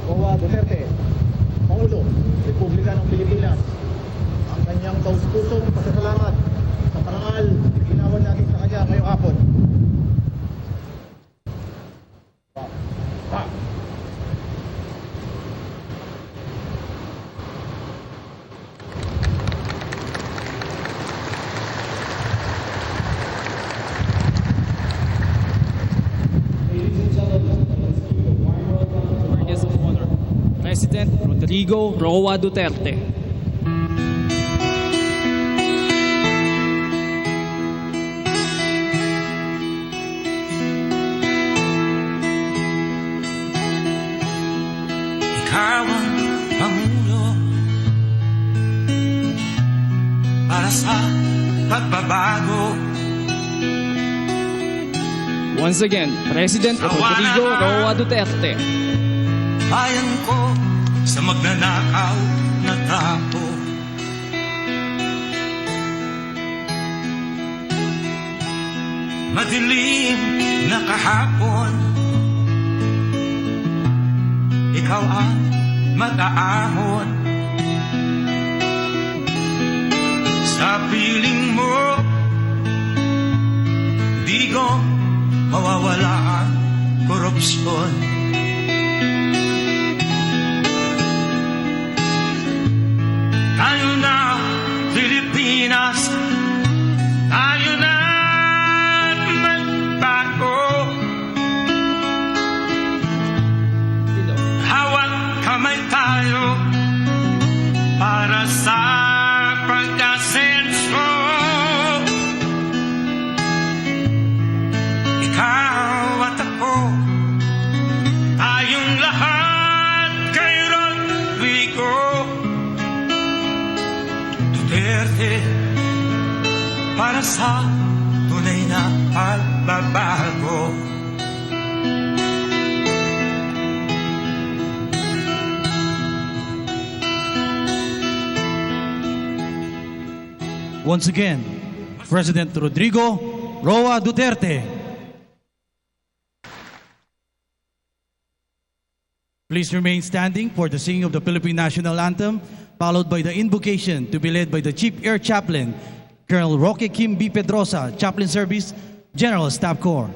Roa Duterte, Pangulo, Republika ng Pilipinas, ang kanyang taus-pusong pasasalamat sa parangal ginawan natin sa kanya ngayong hapon. President Rodrigo Roa Duterte. Ikaw ang Pangulo para sa pagbabago. Once again, President Rodrigo Roa Duterte. Bayan ko sa magnanakaw na tao. Madilim na kahapon, ikaw ang mag-aahon. Sa piling mo, di ko mawawala ang korupsyon. Tayo na, Pilipinas, tayo na magbago. Hawak kamay tayo para sa pag-asenso. Ikaw at ako, tayong lahat kay Rodrigo Duterte, para sa tunay na pagbabago. Once again, President Rodrigo Roa Duterte. Please remain standing for the singing of the Philippine National Anthem, followed by the invocation to be led by the Chief Air Chaplain, Colonel Roque Kim B. Pedrosa, Chaplain Service, General Staff Corps.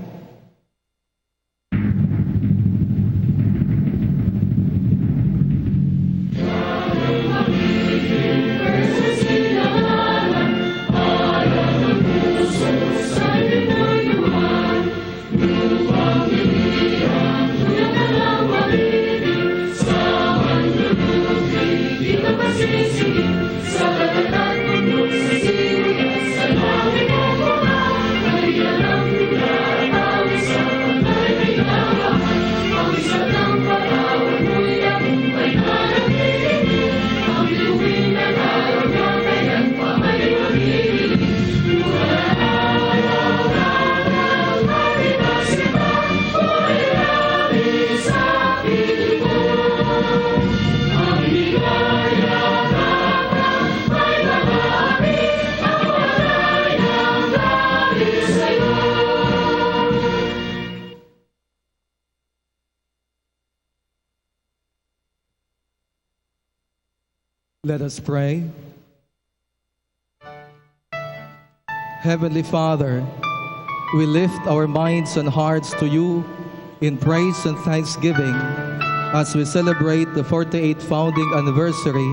Let us pray. Heavenly Father, we lift our minds and hearts to you in praise and thanksgiving as we celebrate the 48th founding anniversary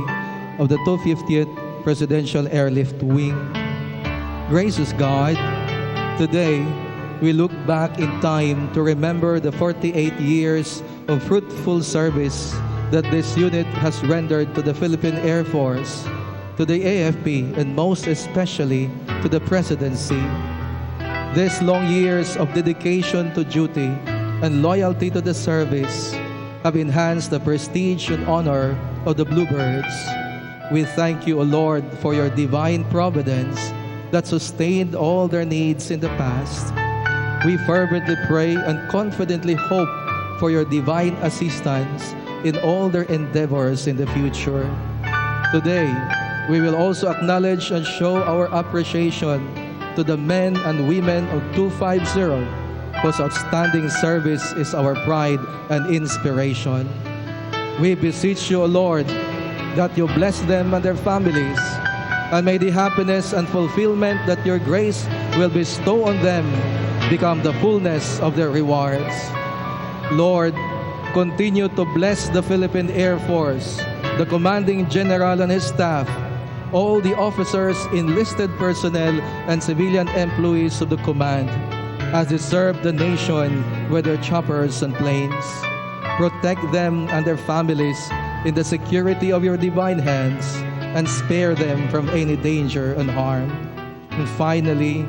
of the 250th Presidential Airlift Wing. Gracious God, today we look back in time to remember the 48 years of fruitful service that this unit has rendered to the Philippine Air Force, to the AFP, and most especially to the Presidency. These long years of dedication to duty and loyalty to the service have enhanced the prestige and honor of the Bluebirds. We thank you, O Lord, for your divine providence that sustained all their needs in the past. We fervently pray and confidently hope for your divine assistance in all their endeavors in the future. Today, we will also acknowledge and show our appreciation to the men and women of 250, whose outstanding service is our pride and inspiration. We beseech you, O Lord, that you bless them and their families, and may the happiness and fulfillment that your grace will bestow on them become the fullness of their rewards. Lord, continue to bless the Philippine Air Force, the Commanding General and his staff, all the officers, enlisted personnel, and civilian employees of the command, as they serve the nation with their choppers and planes. Protect them and their families in the security of your divine hands, and spare them from any danger and harm. And finally,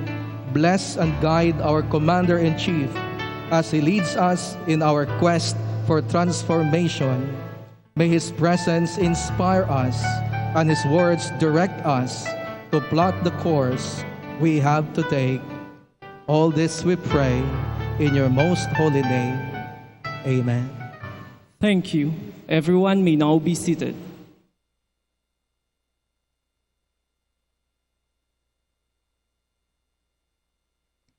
bless and guide our Commander-in-Chief as he leads us in our quest for transformation. May his presence inspire us and his words direct us to plot the course we have to take. All this we pray in your most holy name. Amen. Thank you. Everyone may now be seated.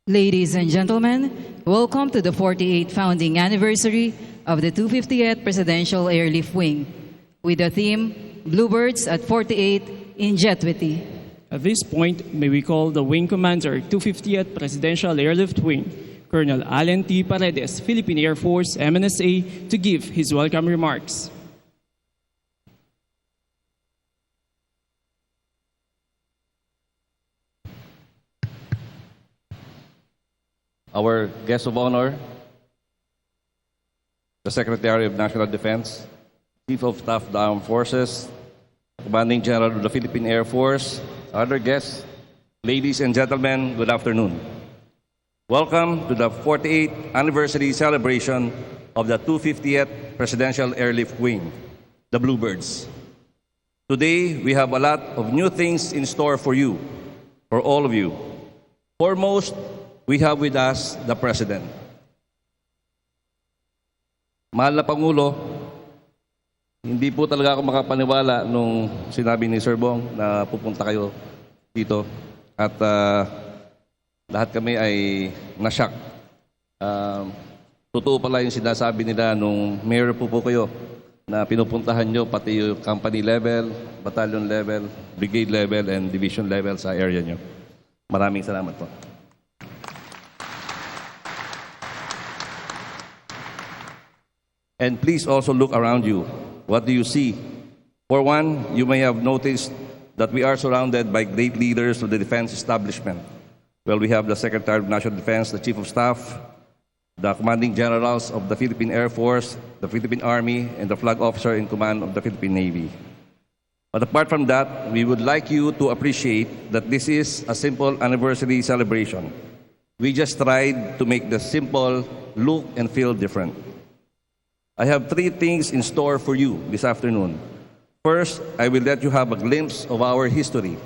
Ladies and gentlemen, welcome to the 48th founding anniversary of the 250th Presidential Airlift Wing, with the theme, Bluebirds at 48 in Jetwity. At this point, may we call the Wing Commander, 250th Presidential Airlift Wing, Colonel Allen T. Paredes, Philippine Air Force, MNSA, to give his welcome remarks. Our guest of honor, the Secretary of National Defense, Chief of Staff of the Armed Forces, Commanding General of the Philippine Air Force, other guests, ladies and gentlemen, good afternoon. Welcome to the 48th anniversary celebration of the 250th Presidential Airlift Wing, the Bluebirds. Today, we have a lot of new things in store for you, for all of you. Foremost, we have with us the President. Mahal na Pangulo, hindi po talaga ako makapaniwala nung sinabi ni Sir Bong na pupunta kayo dito. At lahat kami ay na-shock. Totoo pala yung sinasabi nila nung mayor po kayo na pinupuntahan nyo pati yung company level, battalion level, brigade level, and division level sa area nyo. Maraming salamat po. And please also look around you. What do you see? For one, you may have noticed that we are surrounded by great leaders of the defense establishment. Well, we have the Secretary of National Defense, the Chief of Staff, the Commanding Generals of the Philippine Air Force, the Philippine Army, and the Flag Officer in Command of the Philippine Navy. But apart from that, we would like you to appreciate that this is a simple anniversary celebration. We just tried to make the simple look and feel different. I have three things in store for you this afternoon. First, I will let you have a glimpse of our history.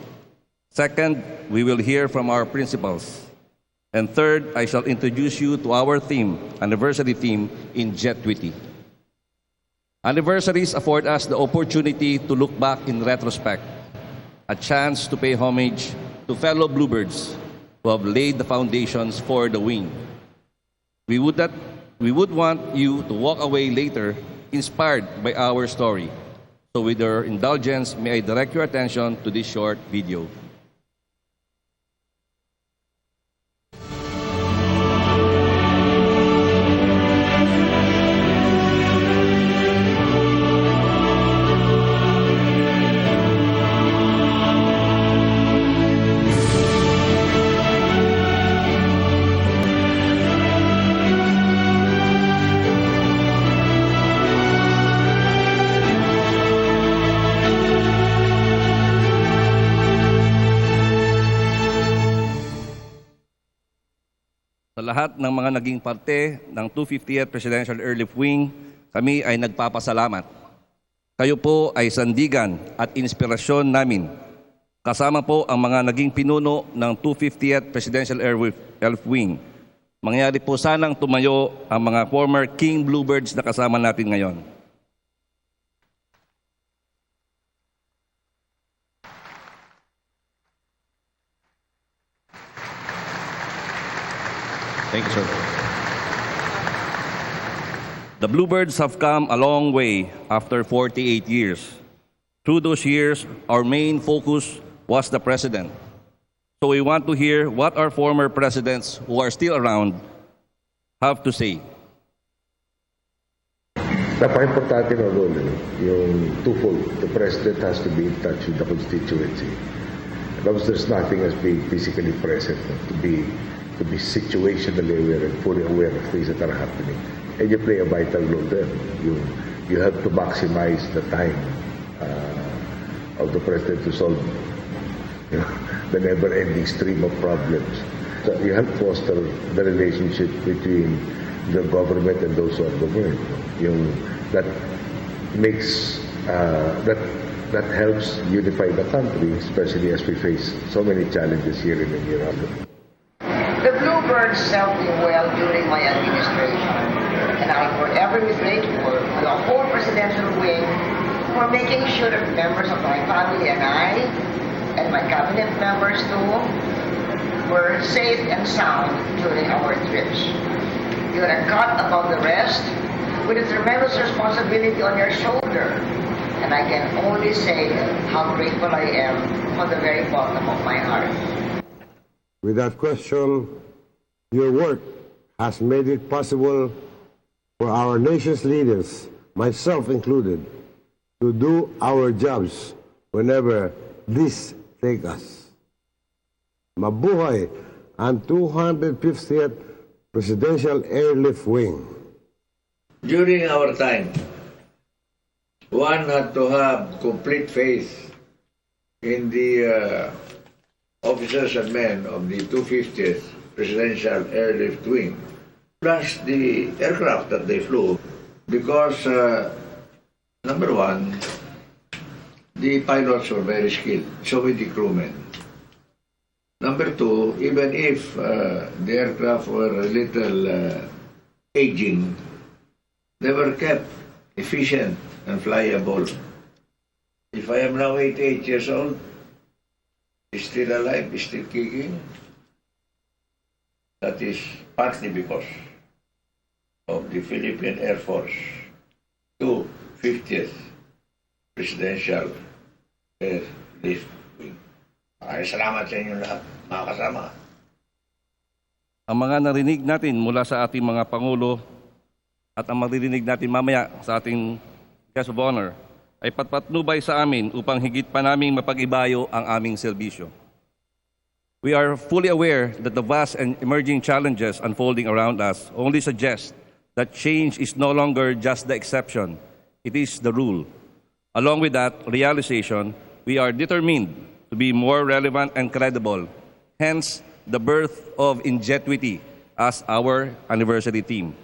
Second, we will hear from our principals. And third, I shall introduce you to our theme, anniversary theme, in Jetwity. Anniversaries afford us the opportunity to look back in retrospect, a chance to pay homage to fellow Bluebirds who have laid the foundations for the wing. We would want you to walk away later inspired by our story. So with your indulgence, may I direct your attention to this short video. Sa lahat ng mga naging parte ng 250th Presidential Airlift Wing, kami ay nagpapasalamat. Kayo po ay sandigan at inspirasyon namin. Kasama po ang mga naging pinuno ng 250th Presidential Airlift Wing. Mangyari po sanang tumayo ang mga former King Bluebirds na kasama natin ngayon. Thank you, sir. The Bluebirds have come a long way after 48 years. Through those years, our main focus was the president. So we want to hear what our former presidents who are still around have to say. Napaka-importante ng role, yung twofold. The president has to be in touch with the constituency. Because there's nothing as being physically present, to be situationally aware and fully aware of things that are happening. And you play a vital role there. You have to maximize the time of the president to solve the never-ending stream of problems. So you help foster the relationship between the government and those who are governed. That makes that helps unify the country, especially as we face so many challenges here in the year after. The Bluebirds served me well during my administration, and I'm forever grateful to the whole presidential wing for making sure that members of my family and I, and my cabinet members too, were safe and sound during our trips. You're a cut above the rest, with a tremendous responsibility on your shoulder, and I can only say how grateful I am from the very bottom of my heart. Without question, your work has made it possible for our nation's leaders, myself included, to do our jobs whenever this take us. Mabuhay ang 250th Presidential Airlift Wing. During our time, one had to have complete faith in the officers and men of the 250th Presidential Airlift Wing, plus the aircraft that they flew, because, number one, the pilots were very skilled, so were the crewmen. Number two, even if the aircraft were a little aging, they were kept efficient and flyable. If I am now 88 years old, still alive, still kicking, that is partly because of the Philippine Air Force 250th Presidential Airlift Wing. Salamat sa inyo lahat, mga kasama. Ang mga narinig natin mula sa ating mga Pangulo at ang maririnig natin mamaya sa ating guest of honor ay patpatnubay sa amin upang higit pa naming mapag-ibayo ang aming serbisyo. We are fully aware that the vast and emerging challenges unfolding around us only suggest that change is no longer just the exception, it is the rule. Along with that realization, we are determined to be more relevant and credible, hence the birth of Ingenuity as our anniversary theme.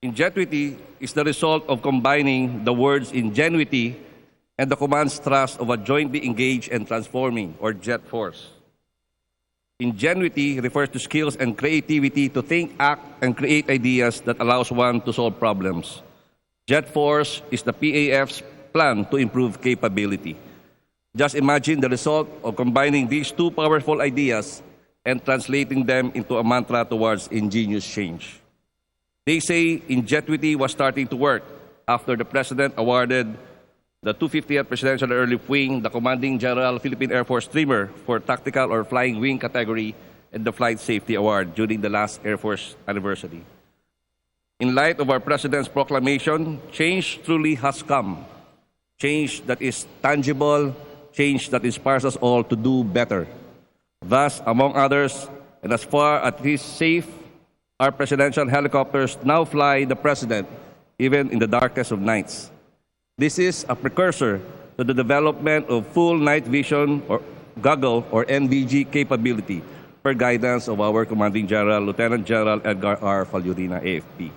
Ingenuity is the result of combining the words ingenuity and the command's thrust of a jointly engaged and transforming, or JET force. Ingenuity refers to skills and creativity to think, act, and create ideas that allows one to solve problems. JET force is the PAF's plan to improve capability. Just imagine the result of combining these two powerful ideas and translating them into a mantra towards ingenious change. They say Ingenuity was starting to work after the President awarded the 250th Presidential Airlift Wing the Commanding General Philippine Air Force Streamer for Tactical or Flying Wing category and the Flight Safety Award during the last Air Force anniversary. In light of our President's proclamation, change truly has come. Change that is tangible, change that inspires us all to do better. Thus, among others, and as far as it is safe, our presidential helicopters now fly the President, even in the darkest of nights. This is a precursor to the development of full night vision or goggle or NVG capability per guidance of our Commanding General, Lieutenant General Edgar R. Falyurina, AFP.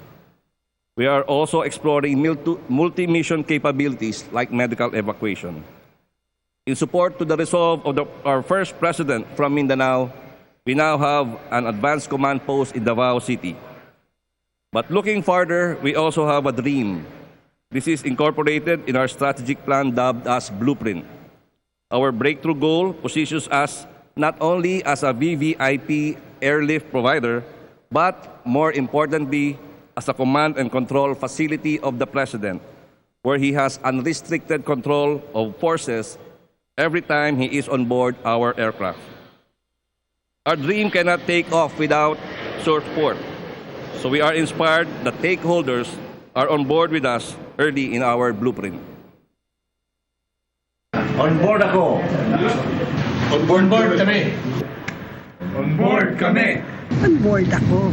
We are also exploring multi-mission capabilities like medical evacuation. In support to the resolve of our first President from Mindanao, we now have an advanced command post in Davao City. But looking farther, we also have a dream. This is incorporated in our strategic plan dubbed as Blueprint. Our breakthrough goal positions us not only as a VVIP airlift provider, but more importantly, as a command and control facility of the President, where he has unrestricted control of forces every time he is on board our aircraft. Our dream cannot take off without support, so we are inspired that stakeholders are on board with us early in our blueprint. On board ako. On board kami. On board kami. On board ako.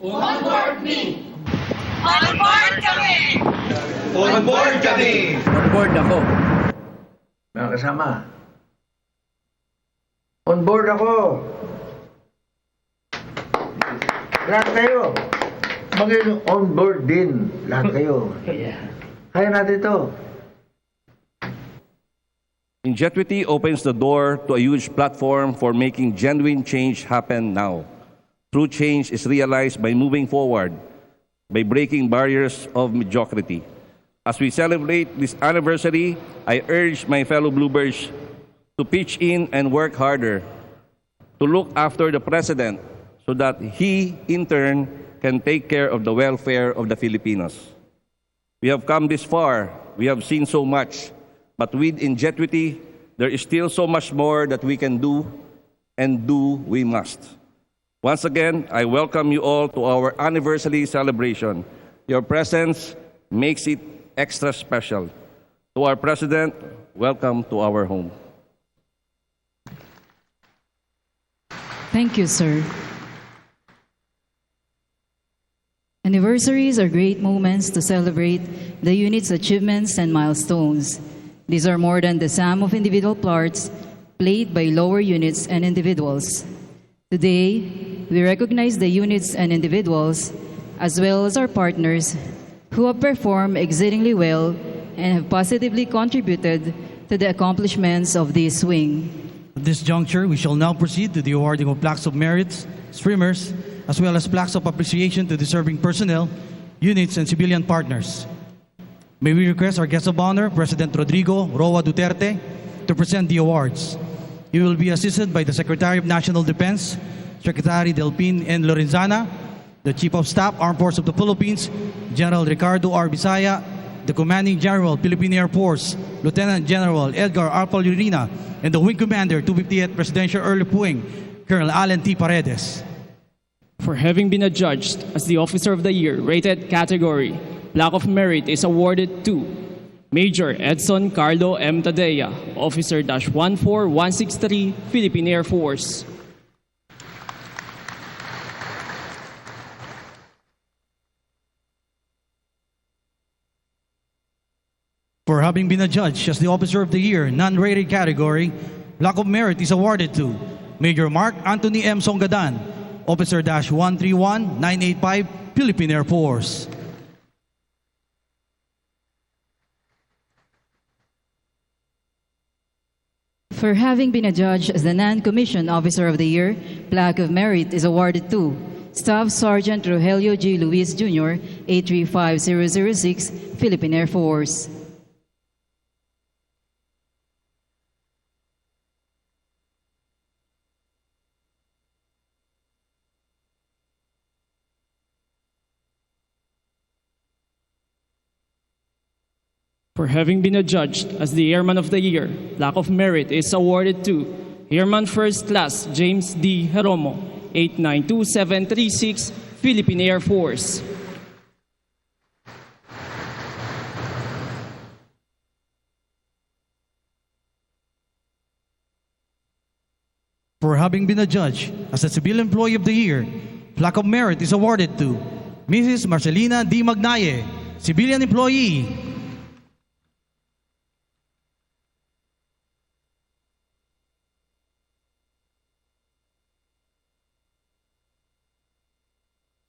On board me! On board kami! On board kami. On board ako. Mga kasama. On board ako. Lahat kayo. Maging on board din. Lahat kayo. Kaya natin ito. Ingenuity opens the door to a huge platform for making genuine change happen now. True change is realized by moving forward, by breaking barriers of mediocrity. As we celebrate this anniversary, I urge my fellow Bluebirds to pitch in and work harder, to look after the President so that he, in turn, can take care of the welfare of the Filipinos. We have come this far, we have seen so much, but with ingenuity, there is still so much more that we can do, and do we must. Once again, I welcome you all to our anniversary celebration. Your presence makes it extra special. To our President, welcome to our home. Thank you, sir. Anniversaries are great moments to celebrate the unit's achievements and milestones. These are more than the sum of individual parts played by lower units and individuals. Today, we recognize the units and individuals, as well as our partners, who have performed exceedingly well and have positively contributed to the accomplishments of this wing. At this juncture, we shall now proceed to the awarding of plaques of merit, streamers, as well as plaques of appreciation to deserving personnel, units, and civilian partners. May we request our guest of honor, President Rodrigo Roa Duterte, to present the awards. He will be assisted by the Secretary of National Defense, Secretary Delpin N. Lorenzana, the Chief of Staff, Armed Forces of the Philippines, General Ricardo R. Bisaya, the Commanding General, Philippine Air Force, Lieutenant General Edgar R. Paulina, and the Wing Commander, 258th Presidential Airlift Wing, Colonel Alan T. Paredes. For having been adjudged as the Officer of the Year rated category, Plaque of Merit is awarded to Major Edson Carlo M. Tadea, Officer-14163, Philippine Air Force. For having been adjudged as the Officer of the Year, non-rated category, Plaque of Merit is awarded to Major Mark Anthony M. Songadan, Officer-131985, Philippine Air Force. For having been adjudged as the Non-Commissioned Officer of the Year, Plaque of Merit is awarded to Staff Sergeant Rogelio G. Luis Jr., 835006, Philippine Air Force. For having been adjudged as the Airman of the Year, Plaque of Merit is awarded to Airman First Class James D. Jeromo, 892736, Philippine Air Force. For having been adjudged as a Civil Employee of the Year, Plaque of Merit is awarded to Mrs. Marcelina D. Magnaye, Civilian Employee.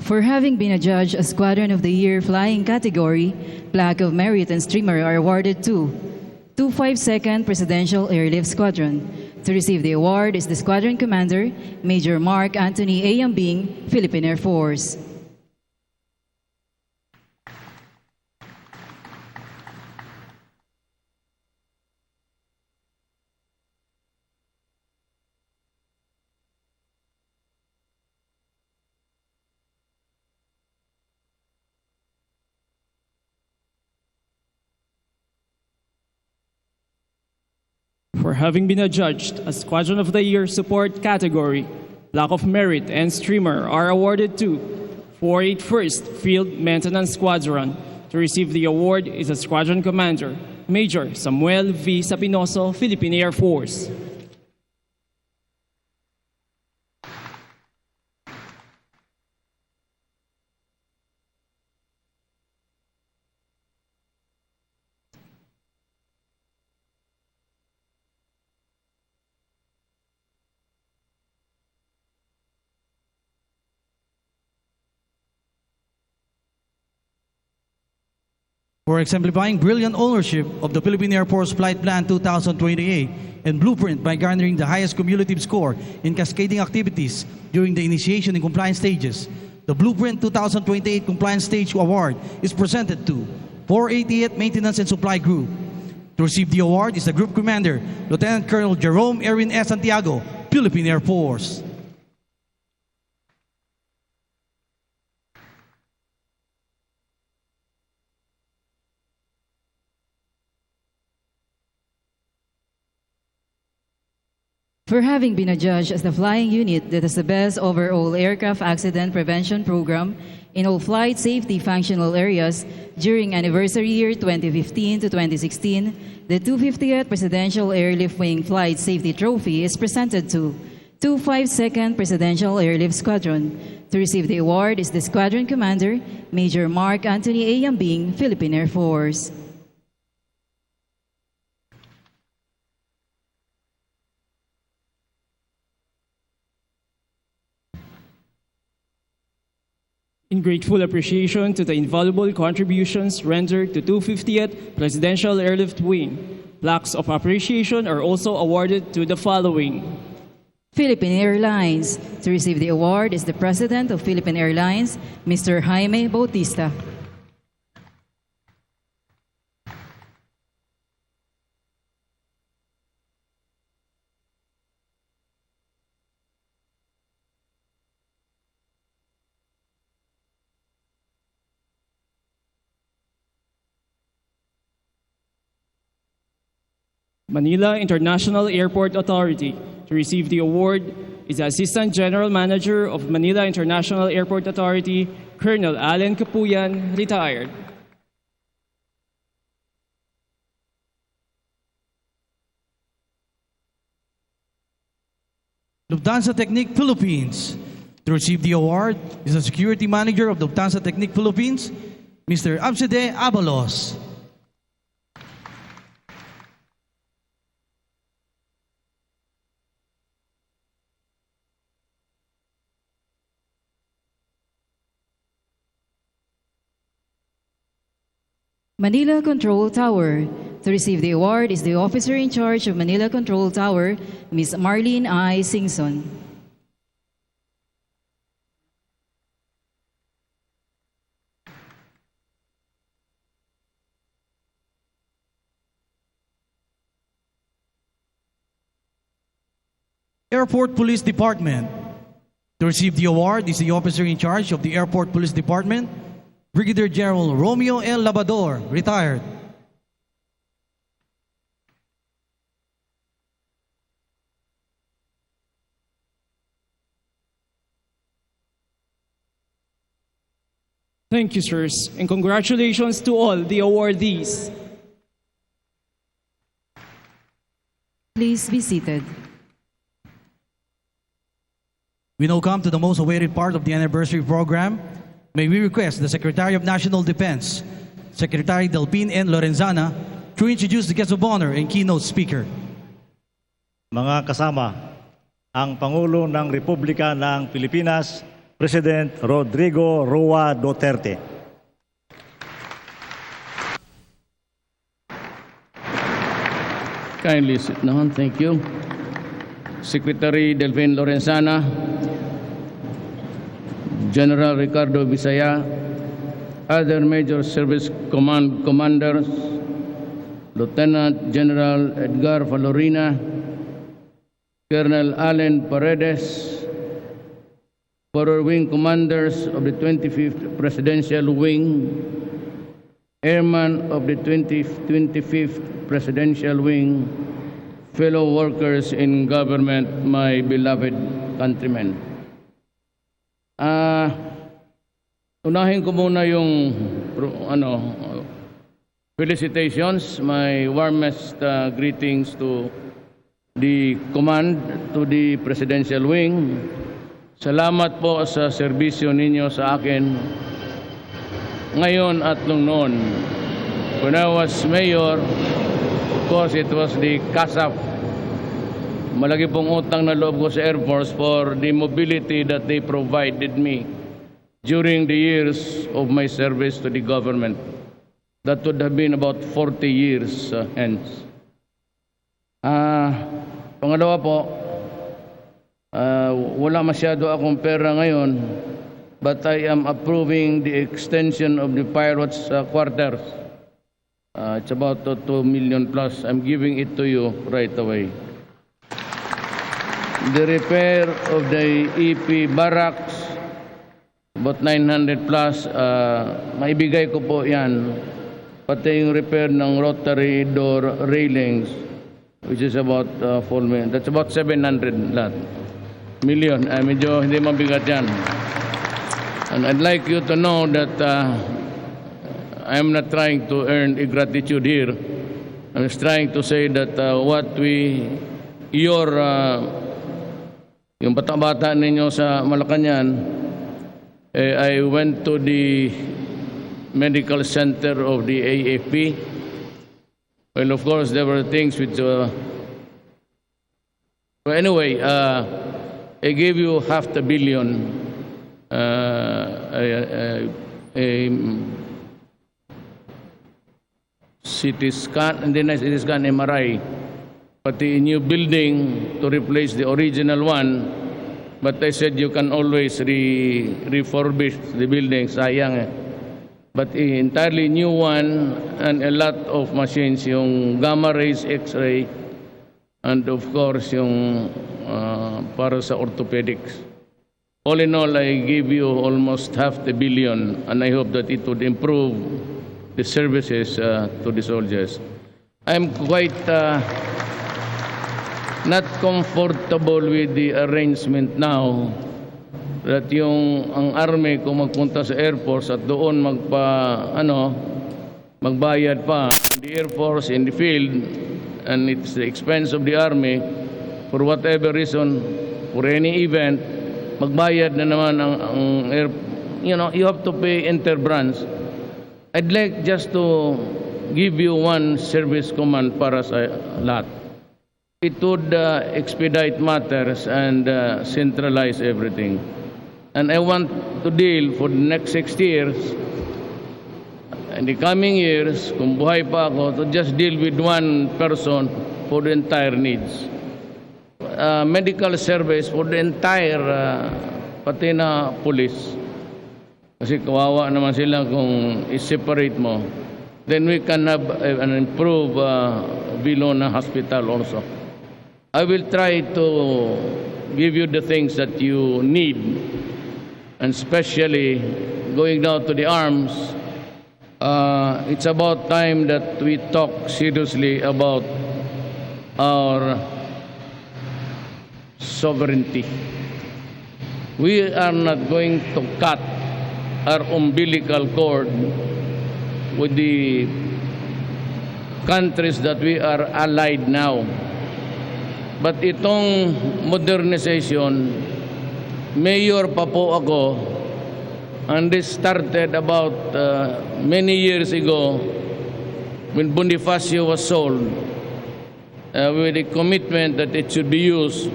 For having been adjudged as Squadron of the Year Flying category, Plaque of Merit and Streamer are awarded to 252nd Presidential Airlift Squadron. To receive the award is the Squadron Commander, Major Mark Anthony A. Yambing, Philippine Air Force. For having been adjudged as Squadron of the Year Support category, Block of Merit and Streamer are awarded to 481st Field Maintenance Squadron. To receive the award is a Squadron Commander, Major Samuel V. Sapinoso, Philippine Air Force. For exemplifying brilliant ownership of the Philippine Air Force Flight Plan 2028 and blueprint by garnering the highest cumulative score in cascading activities during the initiation and compliance stages, the Blueprint 2028 Compliance Stage Award is presented to 488 Maintenance and Supply Group. To receive the award is the Group Commander, Lieutenant Colonel Jerome Erwin S. Santiago, Philippine Air Force. For having been adjudged as the flying unit that has the best overall aircraft accident prevention program in all flight safety functional areas during anniversary year 2015 to 2016, the 250th Presidential Airlift Wing Flight Safety Trophy is presented to 252nd Presidential Airlift Squadron. To receive the award is the Squadron Commander, Major Mark Anthony A. Yambing, Philippine Air Force. In grateful appreciation to the invaluable contributions rendered to 250th Presidential Airlift Wing, plaques of appreciation are also awarded to the following. Philippine Airlines. To receive the award is the President of Philippine Airlines, Mr. Jaime Bautista. Manila International Airport Authority. To receive the award is the Assistant General Manager of Manila International Airport Authority, Colonel Allen Capuyan, retired. Lufthansa Technique Philippines. To receive the award is the Security Manager of Lufthansa Technique Philippines, Mr. Abside Abalos. Manila Control Tower. To receive the award is the Officer in Charge of Manila Control Tower, Ms. Marlene I. Singson. Airport Police Department. To receive the award is the Officer in Charge of the Airport Police Department, Brigadier General Romeo L. Labador, retired. Thank you, sirs, and congratulations to all the awardees. Please be seated. We now come to the most awaited part of the anniversary program. May we request the Secretary of National Defense, Secretary Delpin N. Lorenzana, to introduce the guest of honor and keynote speaker. Mga kasama, ang Pangulo ng Republika ng Pilipinas, President Rodrigo Roa Duterte. Kindly sit down. Thank you. Secretary Delphin Lorenzana, General Ricardo Bisaya, other major service commanders, Lieutenant General Edgar Valorina, Colonel Allen Paredes, forward wing commanders of the 25th Presidential Wing, airmen of the 25th Presidential Wing, fellow workers in government, my beloved countrymen. Unahin ko muna yung felicitations, my warmest greetings to the command, to the presidential wing. Salamat po sa serbisyo ninyo sa akin ngayon at nung noon. When I was mayor, of course, it was the CASAF. Malaki pong utang na loob ko sa Air Force for the mobility that they provided me during the years of my service to the government. That would have been about 40 years hence. Pangalawa po, wala masyado akong pera ngayon, but I am approving the extension of the pilots' quarters. It's about 2 million plus. I'm giving it to you right away. The repair of the EP barracks, about 900 plus, maibigay ko po yan. Pati yung repair ng rotary door railings, which is about 4 million. That's about 700 million. Medyo hindi mabigat yan. And I'd like you to know that I'm not trying to earn gratitude here. I'm just trying to say that yung bata-bata ninyo sa Malacanang, I went to the medical center of the AFP. Well, of course, there were things which... But anyway, I gave you $500 million CT scan, and then CT scan MRI, pati new building to replace the original one. But I said you can always refurbish the building, sayang eh. But entirely new one and a lot of machines, yung gamma rays, X-ray, and of course yung para sa orthopedics. All in all, I give you almost $500 million, and I hope that it would improve the services to the soldiers. I'm quite not comfortable with the arrangement now that ang army kung magpunta sa Air Force at doon magbayad pa the Air Force in the field, and it's the expense of the army for whatever reason, for any event, magbayad na naman ang air, you have to pay interbranch. I'd like just to give you one service command para sa lahat. It would expedite matters and centralize everything. And I want to deal for the next 6 years, in the coming years, kung buhay pa ako, to just deal with one person for the entire needs. Medical service for the entire, pati na police. Kasi kawawa naman sila kung i-separate mo. Then we can have an improved Vilona Hospital also. I will try to give you the things that you need, and especially going down to the arms. It's about time that we talk seriously about our sovereignty. We are not going to cut our umbilical cord with the countries that we are allied now. But itong modernization, mayor pa po ako, and this started about many years ago when Bonifacio was sold with a commitment that it should be used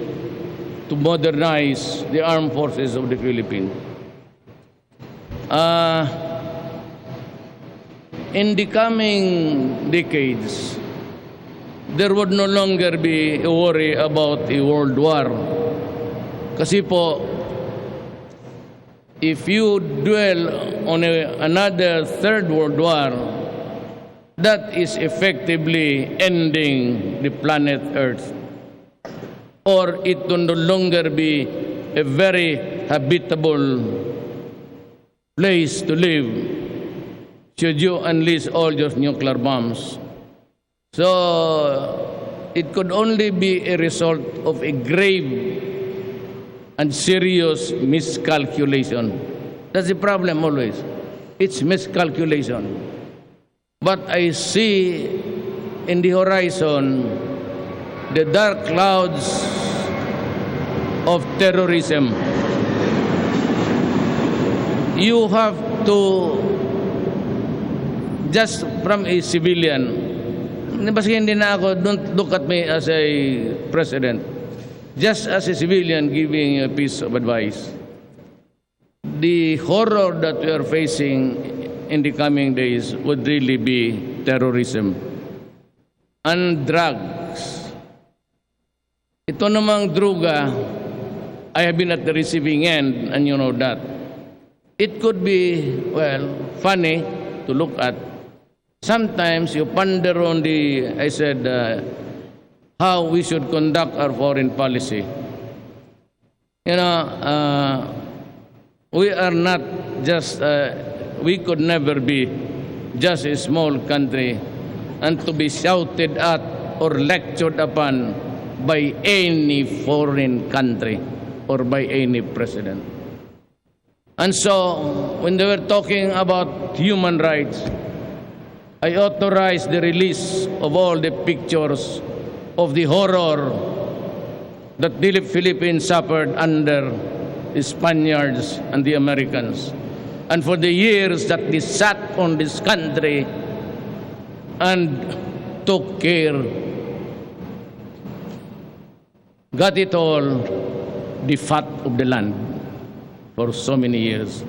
to modernize the armed forces of the Philippines. In the coming decades, there would no longer be a worry about a world war. Kasi po, if you dwell on another third world war, that is effectively ending the planet Earth. Or it will no longer be a very habitable place to live should you unleash all your nuclear bombs. So it could only be a result of a grave and serious miscalculation. That's the problem always. It's miscalculation. But I see in the horizon the dark clouds of terrorism. You have to, just from a civilian, kasi hindi na ako, don't look at me as a president, just as a civilian giving a piece of advice. The horror that we are facing in the coming days would really be terrorism and drugs. Ito namang druga, I have been at the receiving end, and you know that. It could be, well, funny to look at. Sometimes you ponder on how we should conduct our foreign policy. You know, we are not just, we could never be just a small country and to be shouted at or lectured upon by any foreign country or by any president. And so, when they were talking about human rights, I authorized the release of all the pictures of the horror that the Philippines suffered under the Spaniards and the Americans. And for the years that they sat on this country and took care, got it all, the fat of the land for so many years,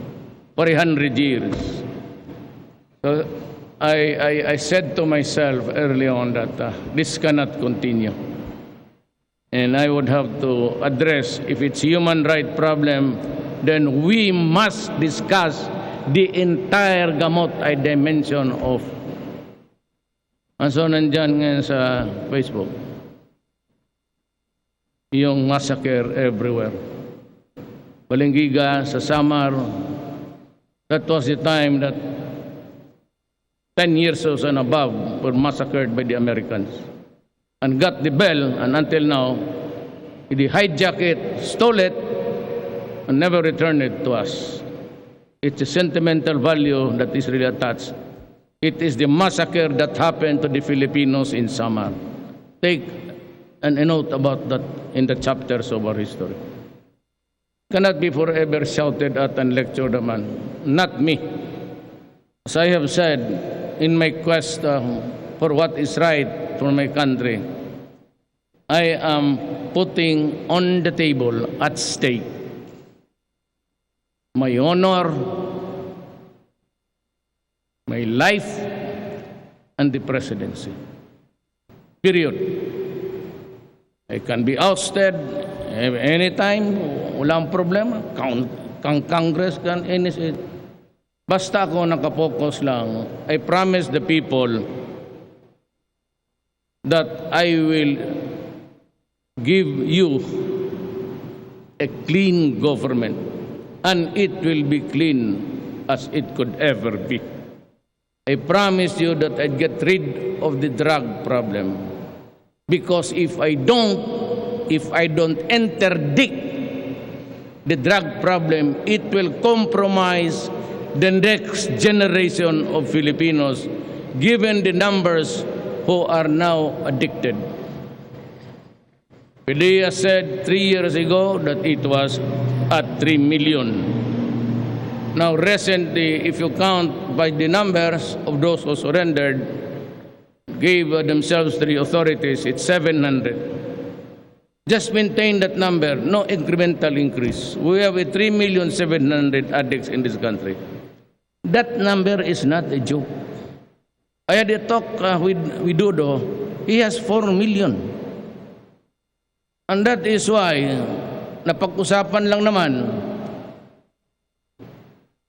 for 100 years. So I said to myself early on that this cannot continue. And I would have to address, if it's human right problem, then we must discuss the entire gamot I dimension of. And so nandyan ngayon sa Facebook, yung massacre everywhere. Balingiga, sa Samar, that was the time that 10 years old and above were massacred by the Americans and got the bell, and until now, they hijacked it, stole it, and never returned it to us. It's a sentimental value that is really attached. It is the massacre that happened to the Filipinos in Samar. Take a note about that in the chapters of our history. Cannot be forever shouted at and lectured upon. Not me. As I have said, in my quest for what is right for my country, I am putting on the table at stake my honor, my life, and the presidency. Period. I can be ousted anytime, walang problema. Congress can initiate. Basta ako nakapokus lang, I promise the people that I will give you a clean government, and it will be clean as it could ever be. I promise you that I'd get rid of the drug problem, because if I don't interdict the drug problem, it will compromise the next generation of Filipinos, given the numbers who are now addicted. Padilla said 3 years ago that it was at 3 million. Now recently, if you count by the numbers of those who surrendered, gave themselves to the authorities, it's 700. Just maintain that number, no incremental increase. We have a 3,700,000 addicts in this country. That number is not a joke. I had a talk with Dodo. He has 4 million. And that is why, napag-usapan lang naman,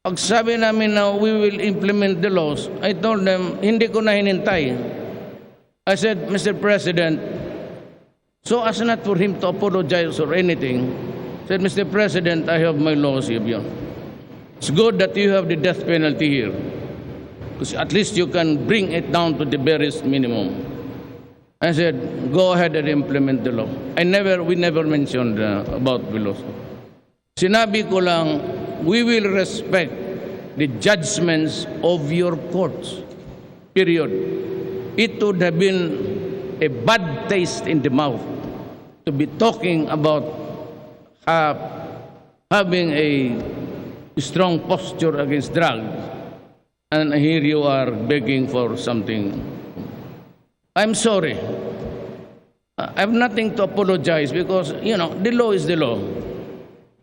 pag sabi namin na we will implement the laws, I told them, hindi ko na hinintay. I said, Mr. President, so as not for him to apologize or anything, said, Mr. President, I have my laws here. It's good that you have the death penalty here, because at least you can bring it down to the barest minimum. I said, go ahead and implement the law. We never mentioned about the law. Sinabi ko lang, we will respect the judgments of your courts. Period. It would have been a bad taste in the mouth to be talking about having a strong posture against drugs, and here you are begging for something. I'm sorry. I have nothing to apologize because, the law is the law.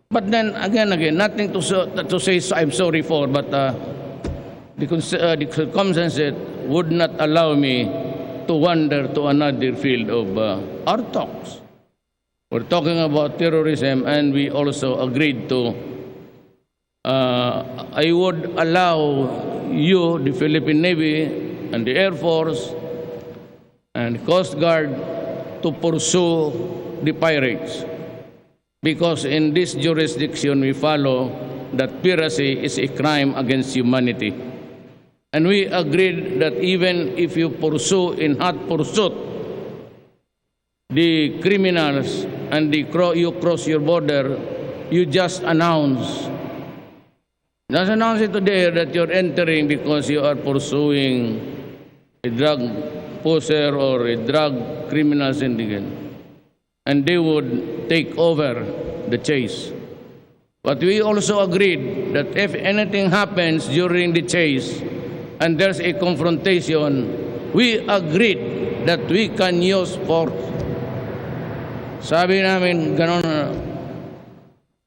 But then, again, nothing to say I'm sorry for, but the circumstances would not allow me to wander to another field of our talks. We're talking about terrorism, and we also agreed to, I would allow you, the Philippine Navy, and the Air Force, and Coast Guard to pursue the pirates. Because in this jurisdiction we follow that piracy is a crime against humanity. And we agreed that even if you pursue in hot pursuit the criminals and you cross your border, you just announce it today that you're entering because you are pursuing a drug poser or a drug criminal syndicate, and they would take over the chase. But we also agreed that if anything happens during the chase and there's a confrontation, we agreed that we can use force. Sabi namin, ganon.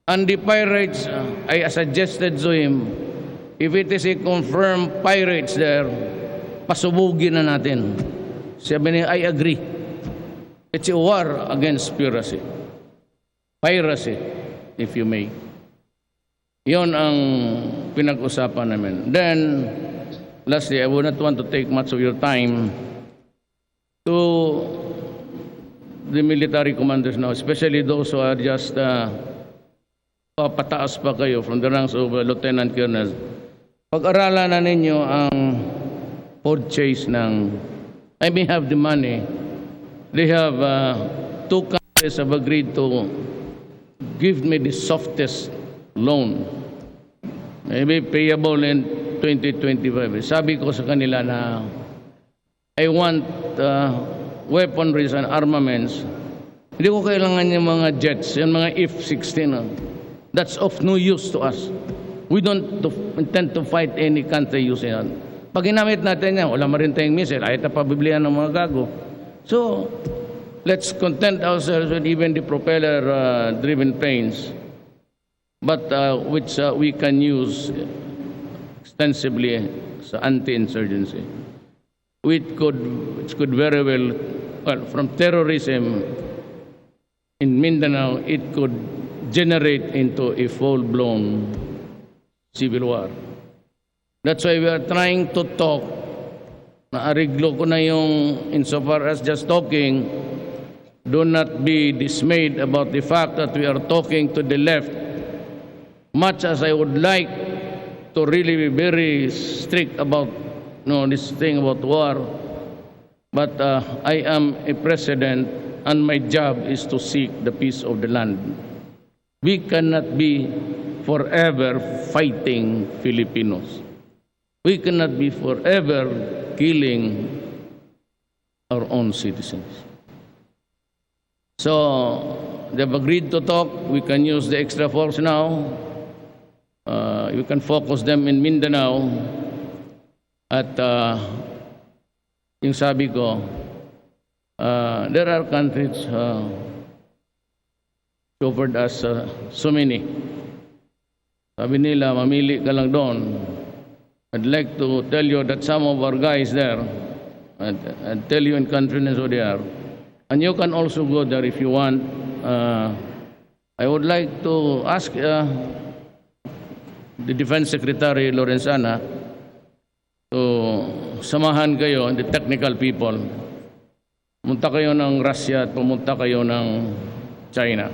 And the pirates, I suggested to him, if it is a confirmed pirates there, pasubugin na natin. Sabi niya, I agree. It's a war against piracy. Piracy, if you may. Yon ang pinag-usapan namin. Then, lastly, I would not want to take much of your time to the military commanders now, especially those who are just papataas pa kayo from the ranks of Lieutenant Colonel. Pag-aralan na ninyo ang purchase ng, I may have the money. They have, two countries have agreed to give me the softest loan. Maybe payable in 2025. Sabi ko sa kanila na I want weaponries and armaments. Hindi ko kailangan yung mga jets, yung mga F-16. That's of no use to us. We don't intend to fight any country using it. Pag ginamit natin yan, wala marin tayong missile, ayaw na pabiblihan ng mga gago. So, let's content ourselves with even the propeller-driven planes, but which we can use extensively sa anti-insurgency. Which could very well, from terrorism in Mindanao, it could generate into a full-blown civil war. That's why we are trying to talk. Naariglo ko na yung insofar as just talking. Do not be dismayed about the fact that we are talking to the left. Much as I would like to really be very strict about this thing about war, but I am a president and my job is to seek the peace of the land. We cannot be forever fighting Filipinos. We cannot be forever killing our own citizens. So, they've agreed to talk. We can use the extra force now. We can focus them in Mindanao. At yung sabi ko, there are countries offered us so many. Sabi nila, mamili ka lang doon. I'd like to tell you that some of our guys there, and tell you in confidence who they are, and you can also go there if you want. I would like to ask the Defense Secretary Lorenzana to samahan kayo, the technical people. Pumunta kayo ng Russia at pumunta kayo ng China.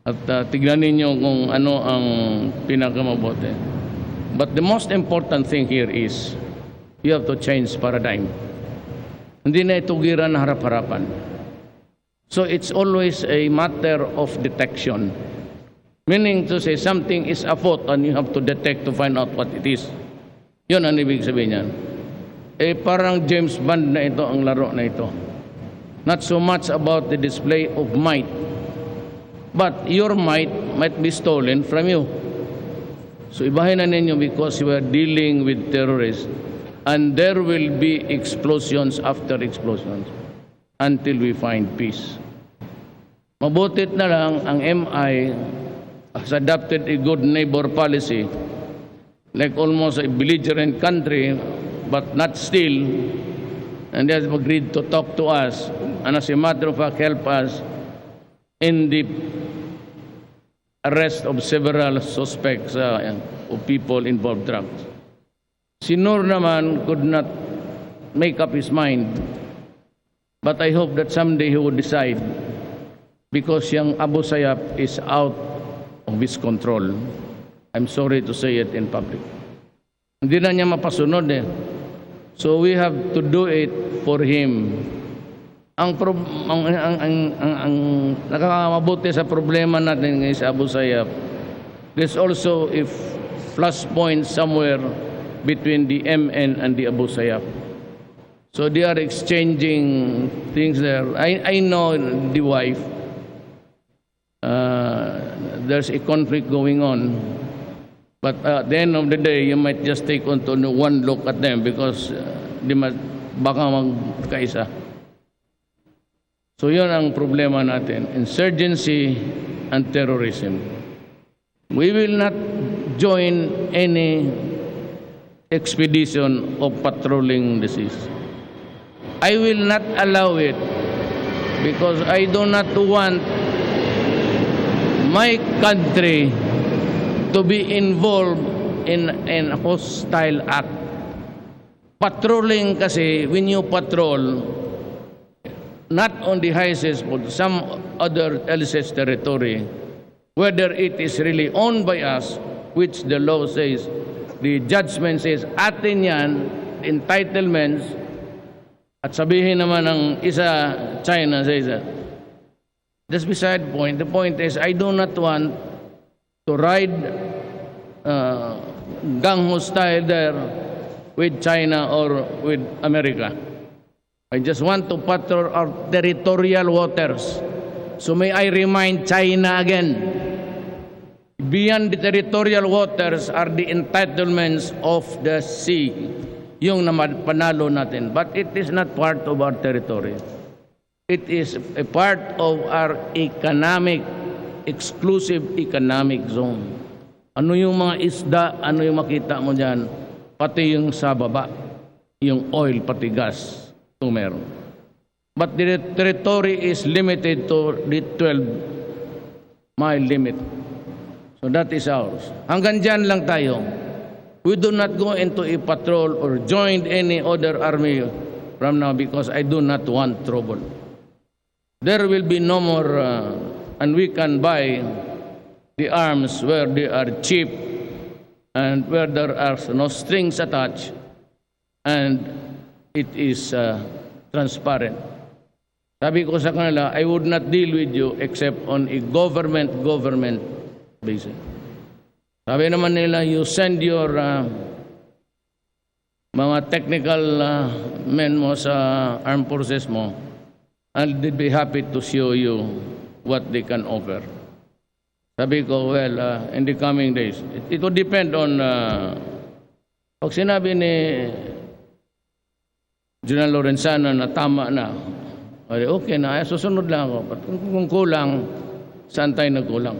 At tignan ninyo kung ano ang pinakamabuti. But the most important thing here is you have to change paradigm. Hindi na ito gira na harap-harapan. So it's always a matter of detection. Meaning to say something is afoot and you have to detect to find out what it is. Yun ang ibig sabihin niyan. Parang James Bond na ito ang laro na ito. Not so much about the display of might, but your might be stolen from you. So ibahin na ninyo because you are dealing with terrorists and there will be explosions after explosions until we find peace. Mabutit na lang ang MI has adopted a good neighbor policy, like almost a belligerent country, but not still, and they have agreed to talk to us, and as a matter of fact, help us in the arrest of several suspects of people involved drugs. Si Nur naman could not make up his mind, but I hope that someday he would decide because yung Abu Sayyaf is out of his control. I'm sorry to say it in public. Hindi na niya mapasunod eh. So we have to do it for him. Ang nakakamabuti sa problema natin ngayon sa Abu Sayyaf, there's also a flashpoint somewhere between the MN and the Abu Sayyaf. So they are exchanging things there. I know the wife. There's a conflict going on. But at the end of the day, you might just take on to one look at them because baka magkaisa. So yun ang problema natin. Insurgency and terrorism. We will not join any expedition of patrolling the seas. I will not allow it because I do not want my country to be involved in a hostile act. Patrolling kasi, when you patrol, not on the high seas but some other else's territory, whether it is really owned by us, which the law says, the judgment says, atin yan, entitlements, at sabihin naman ng isa, China says that. That's beside the point. The point is, I do not want to ride gang-ho style there with China or with America. I just want to patrol our territorial waters. So may I remind China again, beyond the territorial waters are the entitlements of the sea, yung panalo natin. But it is not part of our territory. It is a part of our exclusive economic zone. Ano yung mga isda, ano yung makita mo dyan, pati yung sa baba, yung oil, pati gas, ito meron. But the territory is limited to the 12-mile limit. So that is ours. Hanggang dyan lang tayo. We do not go into a patrol or join any other army from now because I do not want trouble. There will be no more, and we can buy the arms where they are cheap and where there are no strings attached and it is transparent. Sabi ko sa kanila, I would not deal with you except on a government basis. Sabi naman nila, you send your mga technical men mo sa armed forces mo and they'd be happy to show you what they can offer. Sabi ko, well, in the coming days, it will depend on, pag sinabi ni General Lorenzana na tama na, okay na, susunod lang ako. But kung kulang, saan tayo nagkulang?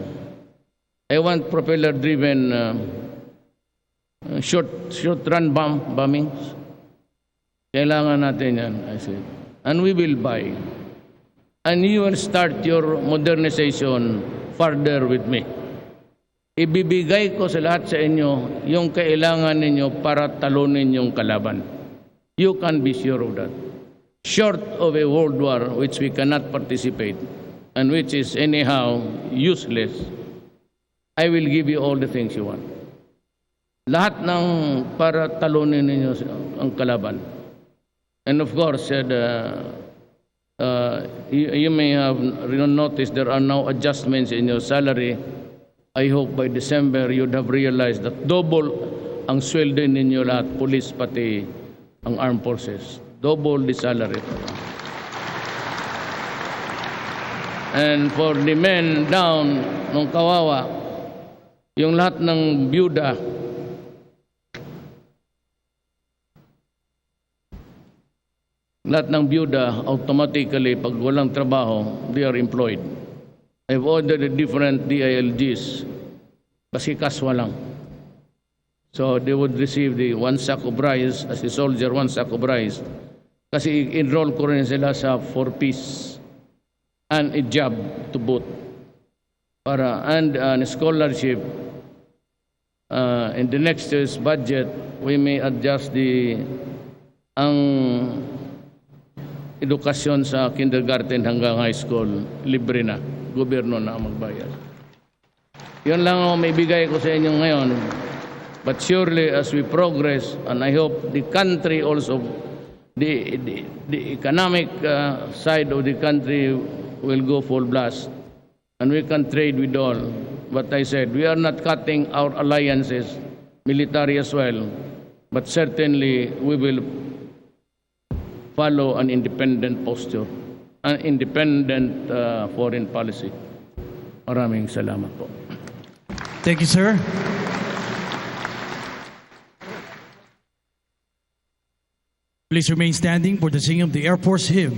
I want propeller-driven short-run bombings. Kailangan natin yan, I said. And we will buy. And you will start your modernization further with me. Ibibigay ko sa lahat sa inyo yung kailangan ninyo para talunin yung kalaban. You can be sure of that. Short of a world war which we cannot participate and which is anyhow useless, I will give you all the things you want. Lahat ng para talunin ninyo ang kalaban. And of course, you may have noticed there are now adjustments in your salary. I hope by December you'd have realized that double ang sweldo ninyo lahat, police pati ang armed forces. Double the salary. And for the men down nung kawawa, yung lahat ng byuda, automatically, pag walang trabaho, they are employed. I've ordered different DILGs, kasi kaswa lang. So they would receive the 1 sack of rice, as a soldier, 1 sack of rice. Kasi enroll ko rin sila sa 4-piece and a job to boot. And a scholarship. In the next year's budget, we may adjust ang edukasyon sa kindergarten hanggang high school, libre na. Gobyerno na ang magbayad. Yan lang ang may bigay ko sa inyo ngayon. But surely as we progress, and I hope the country also, the economic side of the country will go full blast. And we can trade with all. But I said, we are not cutting our alliances, military as well. But certainly we will follow an independent posture, an independent foreign policy. Maraming salamat po. Thank you, sir. Please remain standing for the singing of the Air Force hymn.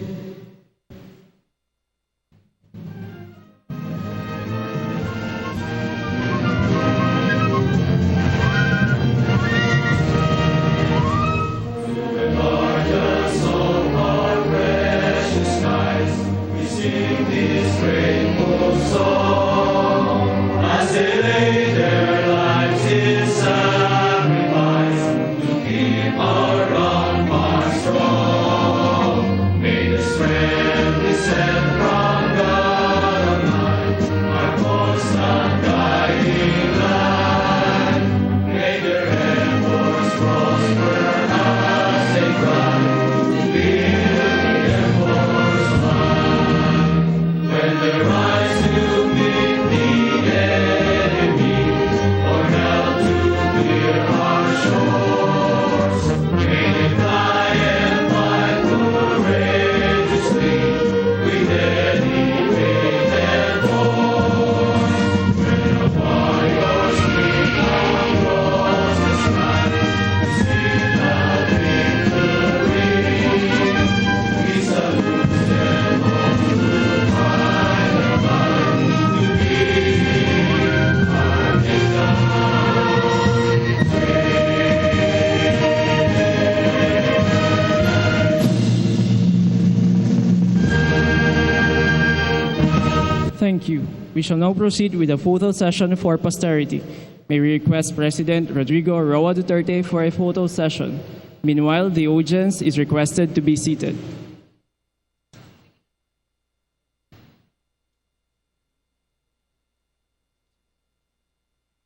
Thank you. We shall now proceed with a photo session for posterity. May we request President Rodrigo Roa Duterte for a photo session. Meanwhile, the audience is requested to be seated.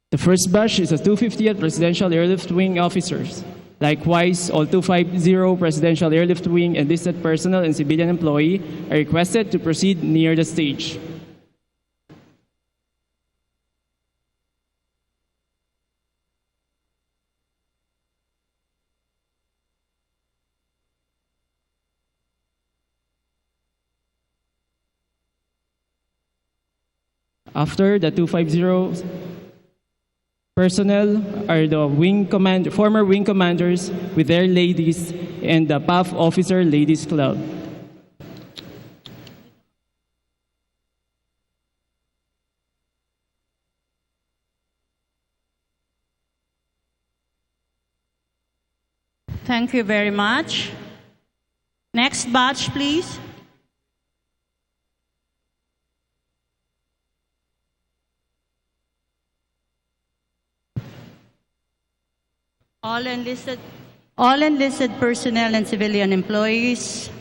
The first batch is the 250th Presidential Airlift Wing officers. Likewise, all 250 Presidential Airlift Wing enlisted personnel and civilian employee are requested to proceed near the stage. After the 250 personnel are the former wing commanders with their ladies and the PAF Officer Ladies Club. Thank you very much. Next batch, please. All enlisted personnel and civilian employees,